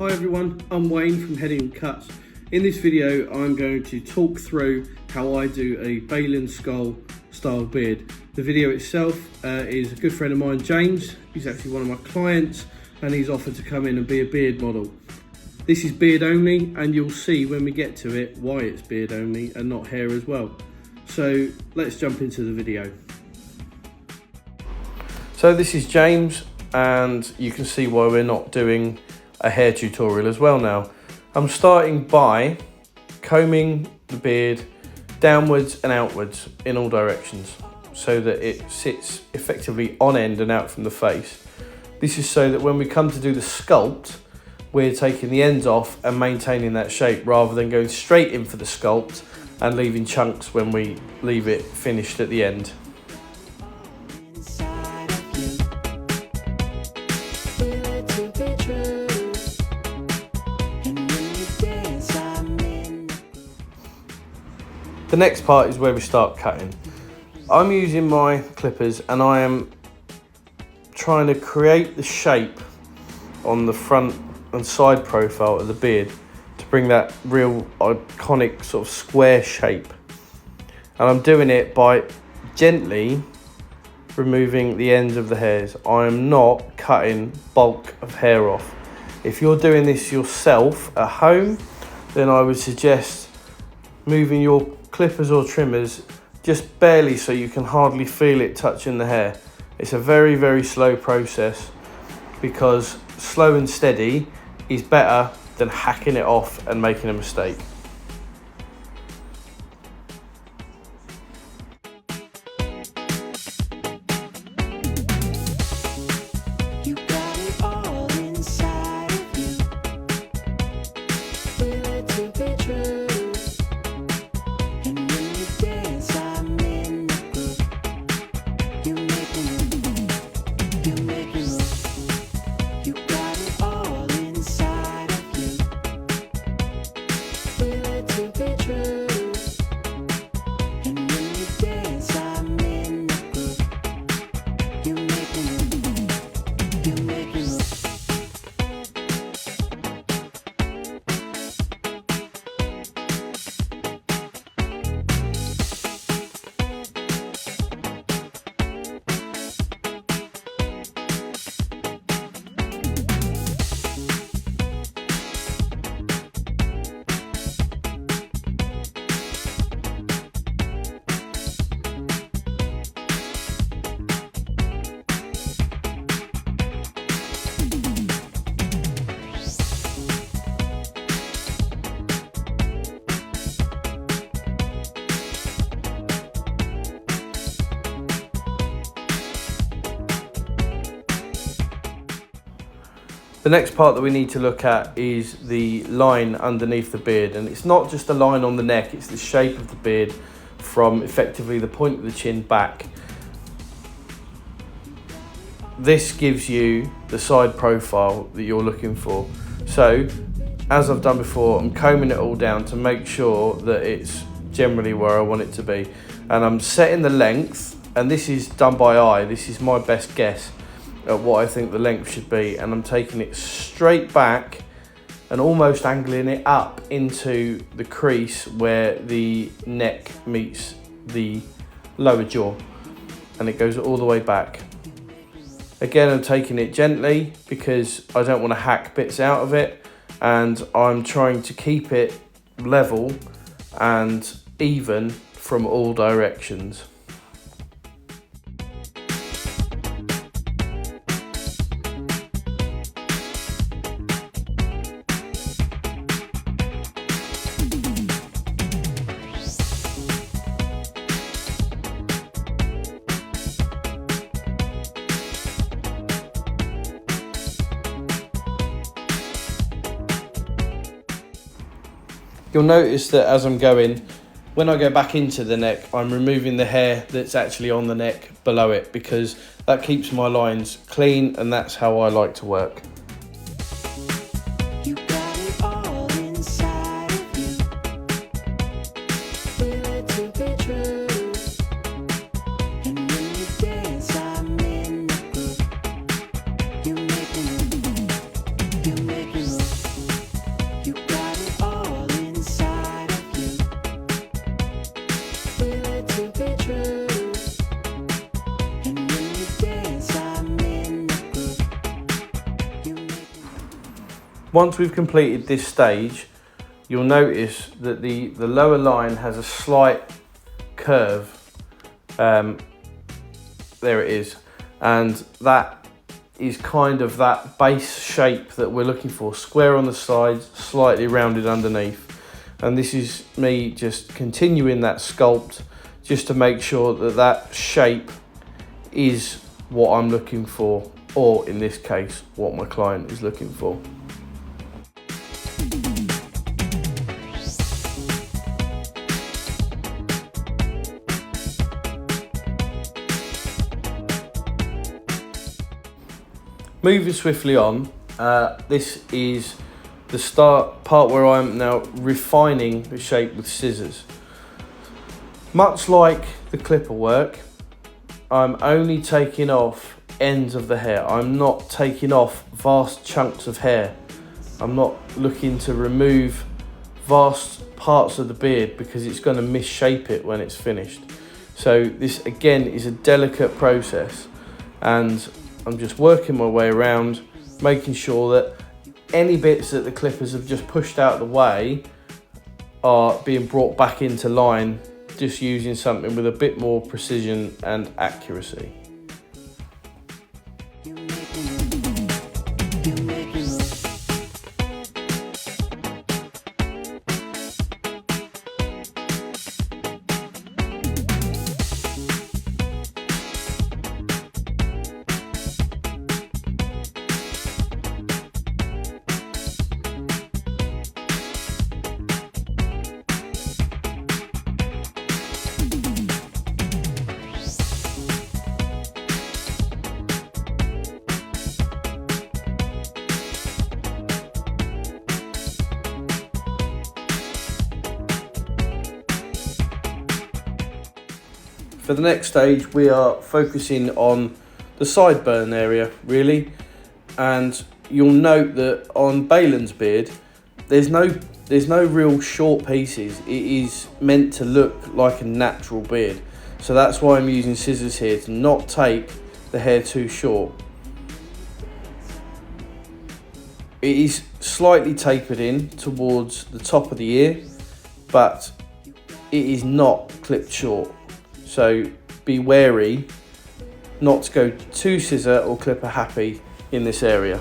Hi everyone, I'm Wayne from Heading Cuts. In this video I'm going to talk through how I do a Baylan Skoll style beard. The video itself is a good friend of mine, James. He's actually one of my clients and he's offered to come in and be a beard model. This is beard only and you'll see when we get to it why it's beard only and not hair as well. So let's jump into the video. So this is James and you can see why we're not doing a hair tutorial as well now. I'm starting by combing the beard downwards and outwards in all directions so that it sits effectively on end and out from the face. This is so that when we come to do the sculpt, we're taking the ends off and maintaining that shape rather than going straight in for the sculpt and leaving chunks when we leave it finished at the end. The next part is where we start cutting. I'm using my clippers and I am trying to create the shape on the front and side profile of the beard to bring that real iconic sort of square shape. And I'm doing it by gently removing the ends of the hairs. I am not cutting bulk of hair off. If you're doing this yourself at home, then I would suggest moving your clippers or trimmers just barely so you can hardly feel it touching the hair. It's a very, very slow process because slow and steady is better than hacking it off and making a mistake. The next part that we need to look at is the line underneath the beard, and it's not just a line on the neck, it's the shape of the beard from effectively the point of the chin back. This gives you the side profile that you're looking for. So, as I've done before, I'm combing it all down to make sure that it's generally where I want it to be. And I'm setting the length, and this is done by eye, this is my best guess at what I think the length should be, and I'm taking it straight back and almost angling it up into the crease where the neck meets the lower jaw, and it goes all the way back. Again, I'm taking it gently because I don't want to hack bits out of it, and I'm trying to keep it level and even from all directions. You'll notice that as I'm going, when I go back into the neck, I'm removing the hair that's actually on the neck below it because that keeps my lines clean and that's how I like to work. Once we've completed this stage, you'll notice that the lower line has a slight curve. There it is, and that is kind of that base shape that we're looking for. Square on the sides, slightly rounded underneath. And this is me just continuing that sculpt just to make sure that that shape is what I'm looking for, or in this case, what my client is looking for. Moving swiftly on, this is the part where I'm now refining the shape with scissors. Much like the clipper work, I'm only taking off ends of the hair. I'm not taking off vast chunks of hair. I'm not looking to remove vast parts of the beard because it's going to misshape it when it's finished. So this again is a delicate process, and I'm just working my way around, making sure that any bits that the clippers have just pushed out of the way are being brought back into line, just using something with a bit more precision and accuracy. For the next stage, we are focusing on the sideburn area, really. And you'll note that on Baylan's beard, there's no real short pieces. It is meant to look like a natural beard. So that's why I'm using scissors here, to not take the hair too short. It is slightly tapered in towards the top of the ear, but it is not clipped short. So be wary not to go too scissor or clipper happy in this area.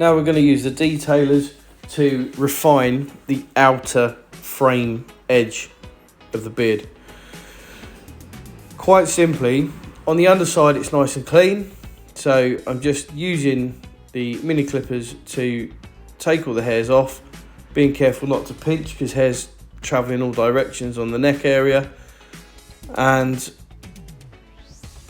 Now we're going to use the detailers to refine the outer frame edge of the beard. Quite simply, on the underside it's nice and clean, so I'm just using the mini clippers to take all the hairs off, being careful not to pinch because hair's travelling all directions on the neck area. And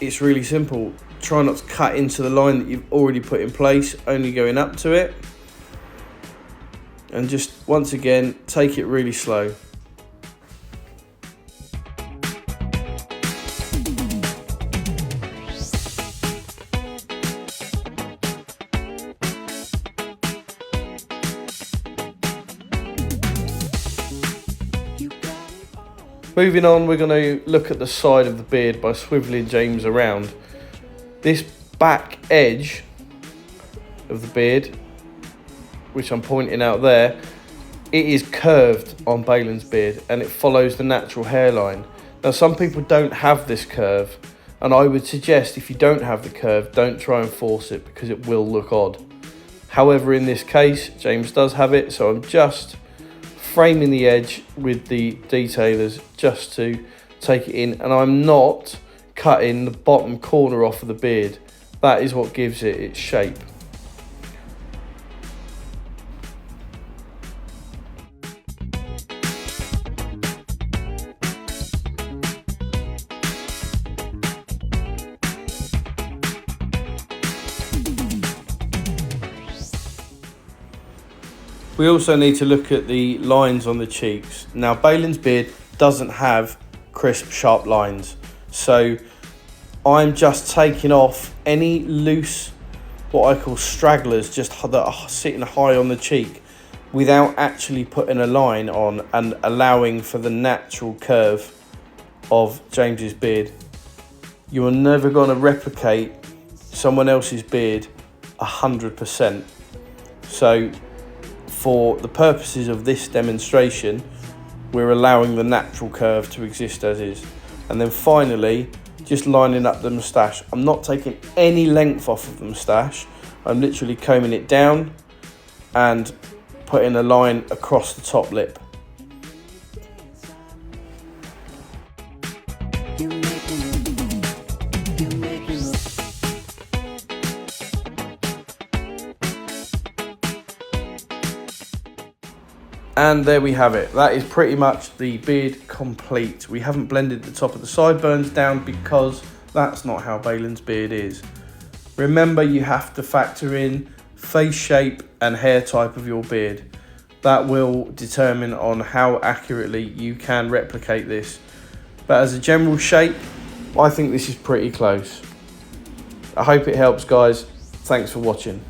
it's really simple. Try not to cut into the line that you've already put in place, only going up to it. And just once again, take it really slow. Moving on, we're going to look at the side of the beard by swiveling James around. This back edge of the beard, which I'm pointing out there, it is curved on Baylan's beard and it follows the natural hairline. Now some people don't have this curve, and I would suggest if you don't have the curve, don't try and force it because it will look odd. However, in this case, James does have it, so I'm just framing the edge with the detailers just to take it in, and I'm not cutting the bottom corner off of the beard. That is what gives it its shape. We also need to look at the lines on the cheeks. Now, Baylan's beard doesn't have crisp, sharp lines, so I'm just taking off any loose, what I call stragglers, just that are sitting high on the cheek. without actually putting a line on and allowing for the natural curve of James's beard, you are never going to replicate someone else's beard 100%. So for the purposes of this demonstration, we're allowing the natural curve to exist as is. And then finally, just lining up the moustache. I'm not taking any length off of the moustache. I'm literally combing it down and putting a line across the top lip. And there we have it. That is pretty much the beard complete. We haven't blended the top of the sideburns down because that's not how Baylan's beard is. Remember, you have to factor in face shape and hair type of your beard. That will determine on how accurately you can replicate this. But as a general shape, I think this is pretty close. I hope it helps, guys. Thanks for watching.